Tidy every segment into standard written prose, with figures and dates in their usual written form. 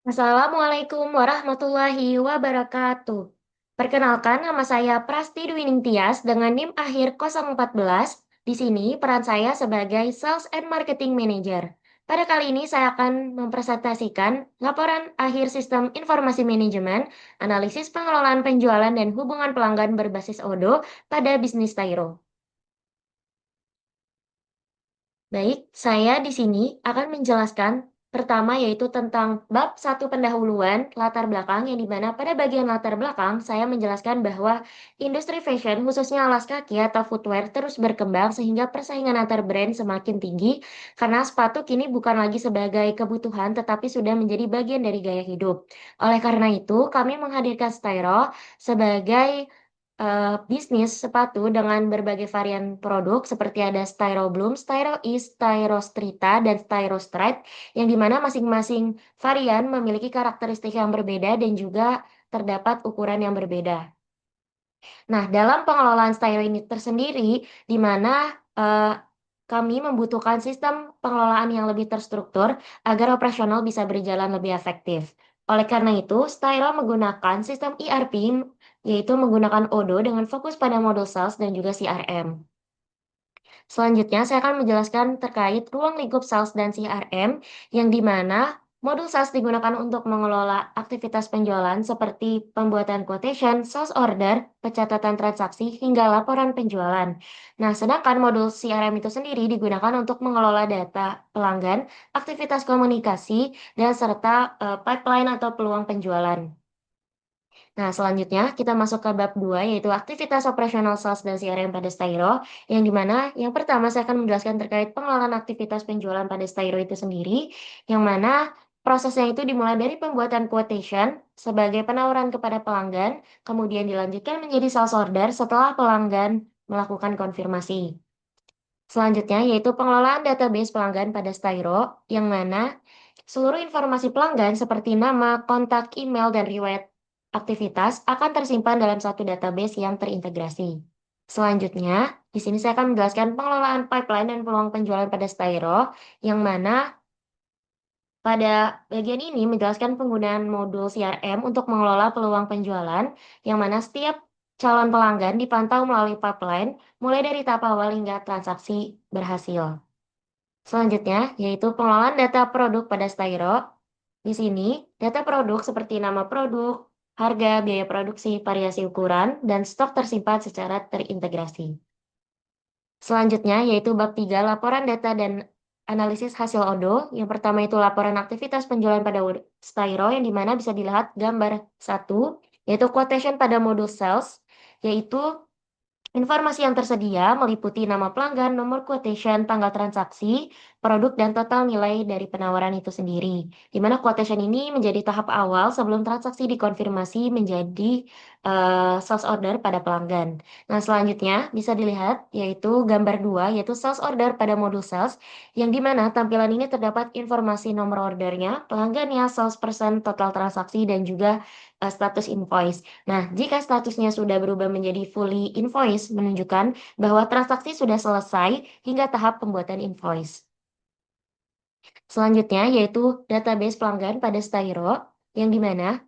Assalamualaikum warahmatullahi wabarakatuh. Perkenalkan, nama saya Prasti Dwining Tias dengan NIM akhir 014. Di sini peran saya sebagai Sales and Marketing Manager. Pada kali ini saya akan mempresentasikan laporan akhir sistem informasi manajemen, analisis pengelolaan penjualan dan hubungan pelanggan berbasis Odoo pada bisnis Tairo. Baik, saya di sini akan menjelaskan pertama yaitu tentang bab satu pendahuluan latar belakang yang dimana pada bagian latar belakang saya menjelaskan bahwa industri fashion khususnya alas kaki atau footwear terus berkembang sehingga persaingan antar brand semakin tinggi karena sepatu kini bukan lagi sebagai kebutuhan tetapi sudah menjadi bagian dari gaya hidup. Oleh karena itu, kami menghadirkan Styro sebagai bisnis sepatu dengan berbagai varian produk seperti ada Styro Bloom, Styro East, Styro Strita, dan Styro Stride yang dimana masing-masing varian memiliki karakteristik yang berbeda dan juga terdapat ukuran yang berbeda. Nah, dalam pengelolaan Styro ini tersendiri, di mana kami membutuhkan sistem pengelolaan yang lebih terstruktur agar operasional bisa berjalan lebih efektif. Oleh karena itu, Styro menggunakan sistem ERP, yaitu menggunakan Odoo dengan fokus pada modul sales dan juga CRM. Selanjutnya, saya akan menjelaskan terkait ruang lingkup sales dan CRM, yang dimana modul sales digunakan untuk mengelola aktivitas penjualan seperti pembuatan quotation, sales order, pencatatan transaksi, hingga laporan penjualan. Nah, sedangkan modul CRM itu sendiri digunakan untuk mengelola data pelanggan, aktivitas komunikasi, dan serta pipeline atau peluang penjualan. Nah, selanjutnya kita masuk ke bab 2 yaitu aktivitas operasional sales dan CRM pada Styro, yang dimana yang pertama saya akan menjelaskan terkait pengelolaan aktivitas penjualan pada Styro itu sendiri, yang mana prosesnya itu dimulai dari pembuatan quotation sebagai penawaran kepada pelanggan, kemudian dilanjutkan menjadi sales order setelah pelanggan melakukan konfirmasi. Selanjutnya yaitu pengelolaan database pelanggan pada Styro, yang mana seluruh informasi pelanggan seperti nama, kontak, email, dan riwayat aktivitas akan tersimpan dalam satu database yang terintegrasi. Selanjutnya, di sini saya akan menjelaskan pengelolaan pipeline dan peluang penjualan pada Styro, yang mana pada bagian ini menjelaskan penggunaan modul CRM untuk mengelola peluang penjualan, yang mana setiap calon pelanggan dipantau melalui pipeline, mulai dari tahap awal hingga transaksi berhasil. Selanjutnya, yaitu pengelolaan data produk pada Styro. Di sini, data produk seperti nama produk, harga, biaya produksi, variasi ukuran, dan stok tersimpan secara terintegrasi. Selanjutnya, yaitu bab 3, laporan data dan analisis hasil Odoo. Yang pertama itu laporan aktivitas penjualan pada Styro, yang dimana bisa dilihat gambar 1, yaitu quotation pada modul sales, yaitu informasi yang tersedia meliputi nama pelanggan, nomor quotation, tanggal transaksi, produk, dan total nilai dari penawaran itu sendiri. Di mana quotation ini menjadi tahap awal sebelum transaksi dikonfirmasi menjadi sales order pada pelanggan. Nah, selanjutnya bisa dilihat yaitu gambar 2, yaitu sales order pada modul sales, yang dimana tampilan ini terdapat informasi nomor ordernya, pelanggannya, salesperson, total transaksi, dan juga status invoice. Nah, jika statusnya sudah berubah menjadi fully invoice, menunjukkan bahwa transaksi sudah selesai hingga tahap pembuatan invoice. Selanjutnya, yaitu database pelanggan pada Styro, yang dimana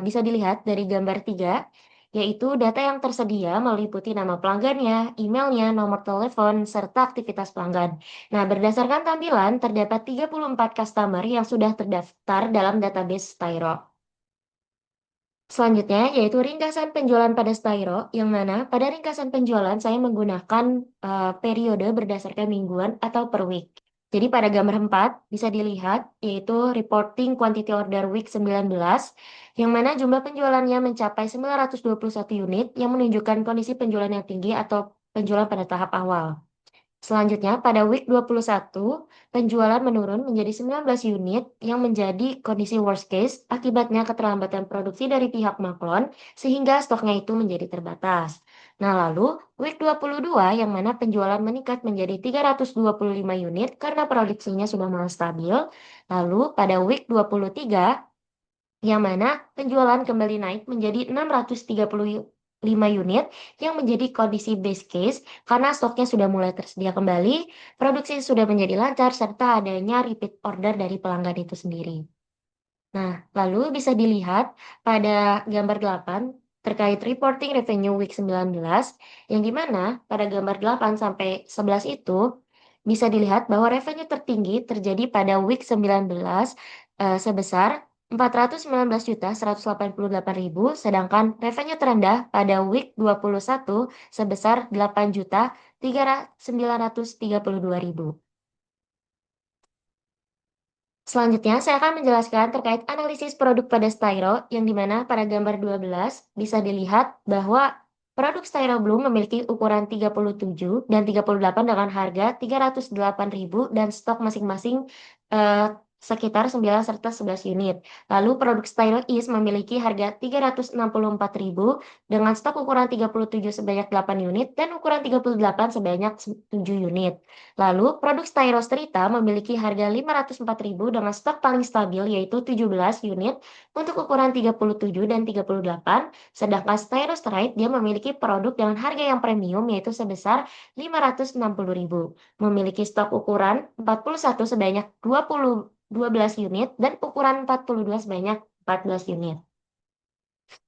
bisa dilihat dari gambar 3, yaitu data yang tersedia meliputi nama pelanggannya, emailnya, nomor telepon, serta aktivitas pelanggan. Nah, berdasarkan tampilan, terdapat 34 customer yang sudah terdaftar dalam database Styro. Selanjutnya, yaitu ringkasan penjualan pada Styro, yang mana pada ringkasan penjualan saya menggunakan periode berdasarkan mingguan atau per week. Jadi pada gambar 4 bisa dilihat, yaitu reporting quantity order week 19, yang mana jumlah penjualannya mencapai 921 unit, yang menunjukkan kondisi penjualan yang tinggi atau penjualan pada tahap awal. Selanjutnya, pada week 21, penjualan menurun menjadi 19 unit yang menjadi kondisi worst case akibatnya keterlambatan produksi dari pihak Maklon sehingga stoknya itu menjadi terbatas. Nah, lalu week 22 yang mana penjualan meningkat menjadi 325 unit karena produksinya sudah mulai stabil. Lalu pada week 23 yang mana penjualan kembali naik menjadi 635 unit yang menjadi kondisi base case karena stoknya sudah mulai tersedia kembali, produksi sudah menjadi lancar, serta adanya repeat order dari pelanggan itu sendiri. Nah, lalu bisa dilihat pada gambar 8 terkait reporting revenue week 19, yang di mana pada gambar 8 sampai 11 itu bisa dilihat bahwa revenue tertinggi terjadi pada week 19 sebesar 419.188.000, sedangkan revenue terendah pada week 21 sebesar 8.932.000. Selanjutnya, saya akan menjelaskan terkait analisis produk pada styro, yang dimana pada gambar 12 bisa dilihat bahwa produk styro Bloom memiliki ukuran 37 dan 38 dengan harga 308.000 dan stok masing-masing eh, sekitar 9 serta 11 unit. Lalu produk styro Is memiliki harga 364.000 dengan stok ukuran 37 sebanyak 8 unit dan ukuran 38 sebanyak 7 unit. Lalu, produk Styros Trita memiliki harga 504.000 dengan stok paling stabil yaitu 17 unit untuk ukuran 37 dan 38, sedangkan Styros Trite dia memiliki produk dengan harga yang premium yaitu sebesar 560.000, memiliki stok ukuran 41 sebanyak 12 unit dan ukuran 42 sebanyak 14 unit.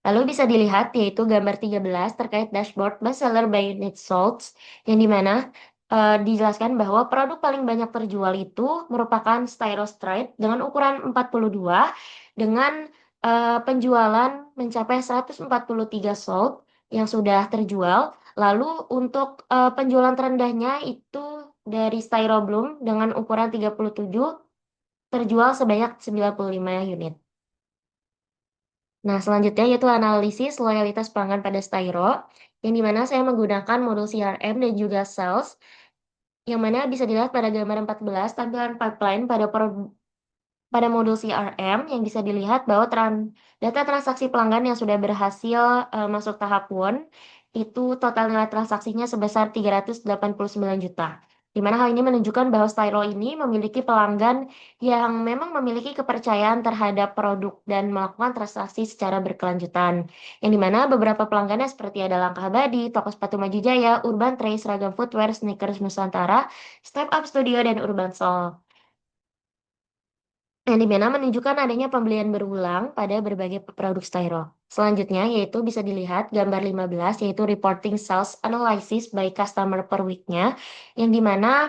Lalu bisa dilihat yaitu gambar 13 terkait dashboard bestseller by unit sold, yang dimana dijelaskan bahwa produk paling banyak terjual itu merupakan Styrostride dengan ukuran 42 dengan penjualan mencapai 143 sold yang sudah terjual. Lalu untuk penjualan terendahnya itu dari Styro Bloom dengan ukuran 37 terjual sebanyak 95 unit. Nah, selanjutnya yaitu analisis loyalitas pelanggan pada Styro, yang dimana saya menggunakan modul CRM dan juga sales, yang mana bisa dilihat pada gambar 14 tampilan pipeline pada modul CRM yang bisa dilihat bahwa data transaksi pelanggan yang sudah berhasil masuk tahap won itu total nilai transaksinya sebesar 389 juta. Di mana hal ini menunjukkan bahwa Styro ini memiliki pelanggan yang memang memiliki kepercayaan terhadap produk dan melakukan transaksi secara berkelanjutan. Yang dimana beberapa pelanggannya seperti ada Langkah Abadi, Toko Sepatu Maju Jaya, Urban Trace, Ragam Footwear, Sneakers Nusantara, Step Up Studio, dan Urban Soul. Yang dimana menunjukkan adanya pembelian berulang pada berbagai produk styro. Selanjutnya yaitu bisa dilihat gambar 15 yaitu reporting sales analysis by customer per week-nya, yang dimana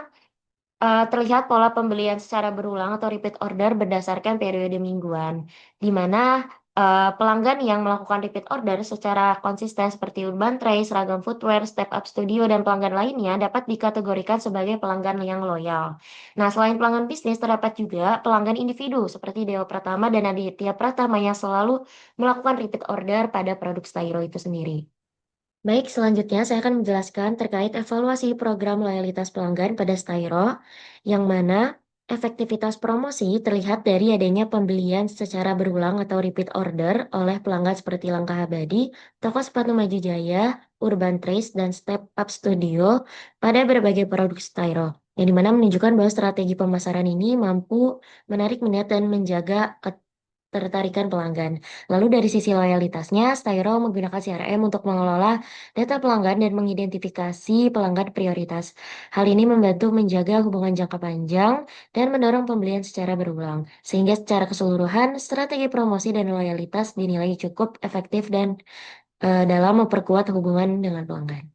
terlihat pola pembelian secara berulang atau repeat order berdasarkan periode mingguan, di mana pelanggan yang melakukan repeat order secara konsisten seperti Urban Trace, Ragam Footwear, Step Up Studio, dan pelanggan lainnya dapat dikategorikan sebagai pelanggan yang loyal. Nah, selain pelanggan bisnis, terdapat juga pelanggan individu seperti Deo Pratama dan Aditya Pratama yang selalu melakukan repeat order pada produk Styro itu sendiri. Baik, selanjutnya saya akan menjelaskan terkait evaluasi program loyalitas pelanggan pada Styro, yang mana efektivitas promosi terlihat dari adanya pembelian secara berulang atau repeat order oleh pelanggan seperti Langkah Abadi, Toko Sepatu Maju Jaya, Urban Trace, dan Step Up Studio pada berbagai produk Styro, yang dimana menunjukkan bahwa strategi pemasaran ini mampu menarik minat dan menjaga ketertarikan pelanggan. Lalu dari sisi loyalitasnya, Styro menggunakan CRM untuk mengelola data pelanggan dan mengidentifikasi pelanggan prioritas. Hal ini membantu menjaga hubungan jangka panjang dan mendorong pembelian secara berulang. Sehingga secara keseluruhan, strategi promosi dan loyalitas dinilai cukup efektif dan dalam memperkuat hubungan dengan pelanggan.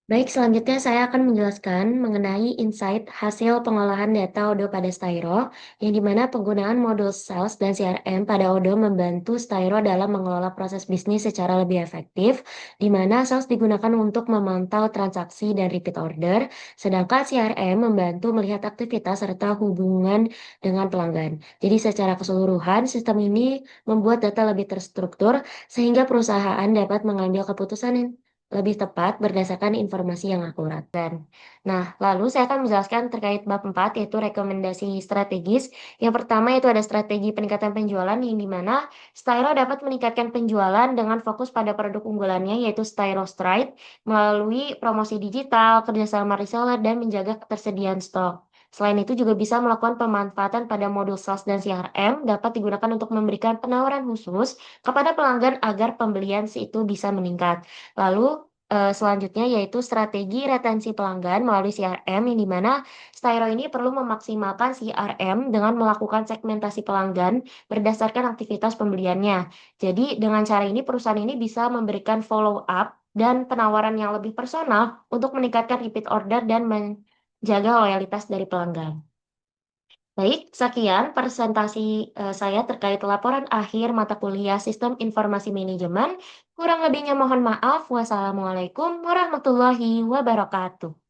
Baik, selanjutnya saya akan menjelaskan mengenai insight hasil pengolahan data Odoo pada Styro, yang dimana penggunaan modul sales dan CRM pada Odoo membantu Styro dalam mengelola proses bisnis secara lebih efektif, di mana sales digunakan untuk memantau transaksi dan repeat order, sedangkan CRM membantu melihat aktivitas serta hubungan dengan pelanggan. Jadi secara keseluruhan, sistem ini membuat data lebih terstruktur, sehingga perusahaan dapat mengambil keputusan lebih tepat berdasarkan informasi yang akurat. Nah, lalu saya akan menjelaskan terkait bab 4 yaitu rekomendasi strategis. Yang pertama itu ada strategi peningkatan penjualan, yang dimana Styro dapat meningkatkan penjualan dengan fokus pada produk unggulannya yaitu Styro Stride melalui promosi digital, kerjasama reseller, dan menjaga ketersediaan stok. Selain itu juga bisa melakukan pemanfaatan pada modul sales dan CRM dapat digunakan untuk memberikan penawaran khusus kepada pelanggan agar pembelian itu bisa meningkat. Lalu Selanjutnya yaitu strategi retensi pelanggan melalui CRM yang di mana Styro ini perlu memaksimalkan CRM dengan melakukan segmentasi pelanggan berdasarkan aktivitas pembeliannya. Jadi dengan cara ini perusahaan ini bisa memberikan follow up dan penawaran yang lebih personal untuk meningkatkan repeat order dan menjaga loyalitas dari pelanggan. Baik, sekian presentasi saya terkait laporan akhir mata kuliah Sistem Informasi Manajemen. Kurang lebihnya mohon maaf. Wassalamualaikum warahmatullahi wabarakatuh.